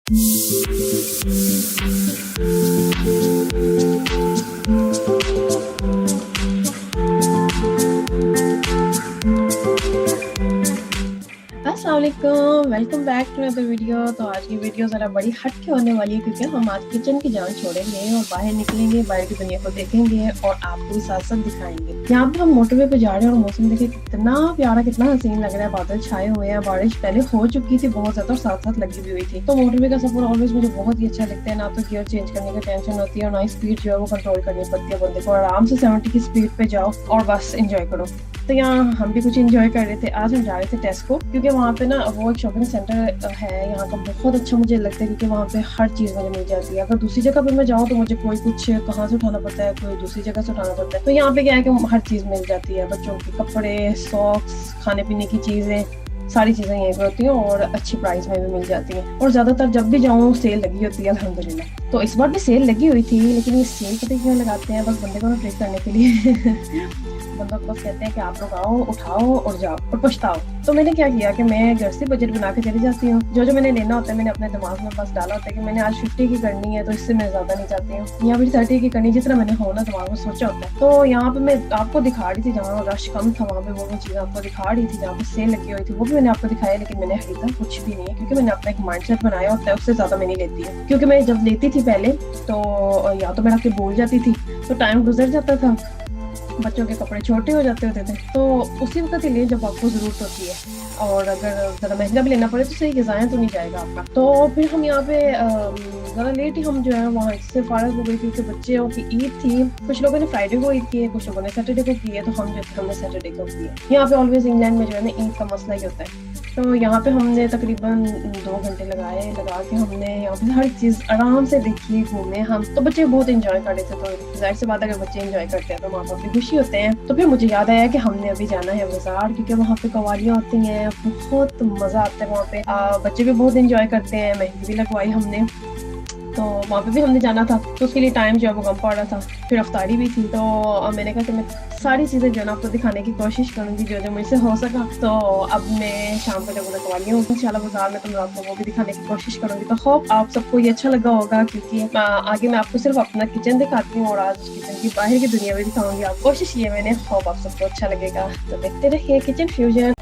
अस्सलामुअलैकुम, welcome back to another video. तो आज की वीडियो ज़रा बड़ी हट के होने वाली है क्योंकि हम आज किचन की जान छोड़ेंगे और बाहर निकलेंगे, बाहर की दुनिया को देखेंगे और आपको भी साथ साथ दिखाएंगे। यहाँ पे हम मोटरवे पे जा रहे हैं और मौसम देखिए कितना प्यारा, कितना हसीन लग रहा है। बादल छाए हुए हैं, बारिश पहले हो चुकी थी बहुत ज्यादा और साथ साथ लगी भी हुई थी। तो मोटरवे का सफर ऑलवेज मुझे बहुत ही अच्छा लगता है। ना तो गियर चेंज करने की टेंशन होती है और ना ही स्पीड जो है वो कंट्रोल करनी पड़ती है बंदे को। आराम से 70 की स्पीड पे जाओ और बस इंजॉय करो। तो यहाँ हम भी कुछ एंजॉय कर रहे थे। आज हम जा रहे थे टेस्को क्योंकि वहाँ पे ना वो एक शॉपिंग सेंटर है यहाँ का, बहुत अच्छा मुझे लगता है क्योंकि वहाँ पे हर चीज़ मुझे मिल जाती है। अगर दूसरी जगह पे मैं जाऊँ तो मुझे कोई कुछ कहाँ से उठाना पड़ता है, कोई दूसरी जगह से उठाना पड़ता है। तो यहाँ पे क्या है कि हर चीज़ मिल जाती है, बच्चों के कपड़े, सॉक्स, खाने पीने की चीज़ें, सारी चीज़ें यहीं पर होती हैं और अच्छी प्राइस में भी मिल जाती हैं। और ज़्यादातर जब भी जाऊँ सेल लगी होती है अल्हम्दुलिल्लाह। तो इस बार भी सेल लगी हुई थी, लेकिन ये सेल पता क्यों लगाते हैं, बस बंदे को ना ट्रिक करने के लिए बंदों को बस कहते हैं कि आप लोग आओ, उठाओ और जाओ और पछताओ। तो मैंने क्या किया कि मैं घर से बजट बना के चली जाती हूँ। जो मैंने लेना होता है मैंने अपने दिमाग में बस डाला होता है कि मैंने आज 50 की करनी है तो इससे मैं ज़्यादा नहीं चाहती हूँ, या फिर 30 की करनी, जितना मैंने हो ना दिमाग में सोचा होता है। तो यहाँ पे मैं आपको दिखा रही थी जहाँ रश कम था, वहाँ पे वो चीज़ आपको दिखा रही थी। जहाँ पे सेल लगी हुई थी वो भी मैंने आपको दिखाया, लेकिन मैंने खरीदा कुछ भी नहीं है क्योंकि मैंने अपना एक माइंडसेट बनाया होता है, उससे ज़्यादा मैं नहीं लेती हूँ। क्योंकि मैं जब लेती थी पहले तो या तो मैं आके भूल जाती थी, तो टाइम गुजर जाता था, बच्चों के कपड़े छोटे हो जाते होते थे, तो उसी वक्त ही लिए जब आपको ज़रूरत होती है। और अगर ज़रा महंगा भी लेना पड़े तो सही ज़ाया तो नहीं जाएगा आपका। तो फिर हम यहाँ पे ज़रा लेट ही हम जो है वहाँ से फारग हो गए क्योंकि बच्चों की ईद थी। कुछ लोगों ने फ्राइडे को ईद की है, कुछ लोगों ने सैटरडे को की है, तो हम जो थे हमने सैटरडे को की है। यहाँ पे ऑलवेज इंग्लैंड में जो है ना ईद का मसला ही होता है। तो यहाँ पे हमने तकरीबन 2 घंटे लगा के हमने यहाँ पे हर चीज़ आराम से देखी, घूमे हम। तो बच्चे बहुत इंजॉय कर रहे थे, तो जाहिर सी बात है अगर बच्चे इंजॉय करते हैं तो माँ बाप भी खुशी होते हैं। तो फिर मुझे याद आया कि हमने अभी जाना है बाजार क्योंकि वहाँ पे कवालियाँ होती हैं, बहुत मज़ा आता है वहाँ पे। बच्चे भी बहुत इंजॉय करते हैं, मेहंदी भी लगवाई हमने, तो वहाँ पे भी हमने जाना था। तो उसके लिए टाइम जो है वो कम पड़ रहा था, फिर अफ्तारी भी थी। तो मैंने कहा कि मैं सारी चीज़ें जो है ना आपको दिखाने की कोशिश करूँगी जो मुझसे हो सका। तो अब मैं शाम को जब उन्हें कवाली हूँ इंशाल्लाह बाजार में, तो मैं आपको वो भी दिखाने की कोशिश करूँगी। तो होप आप सबको ये अच्छा लगा होगा क्योंकि आगे मैं आपको सिर्फ अपना किचन दिखाती हूँ और आज किचन की बाहर की दुनिया भी दिखाऊंगी। आप कोशिश ये मैंने, होप आप सबको अच्छा लगेगा। तो देखते रहिए किचन फ्यूजन।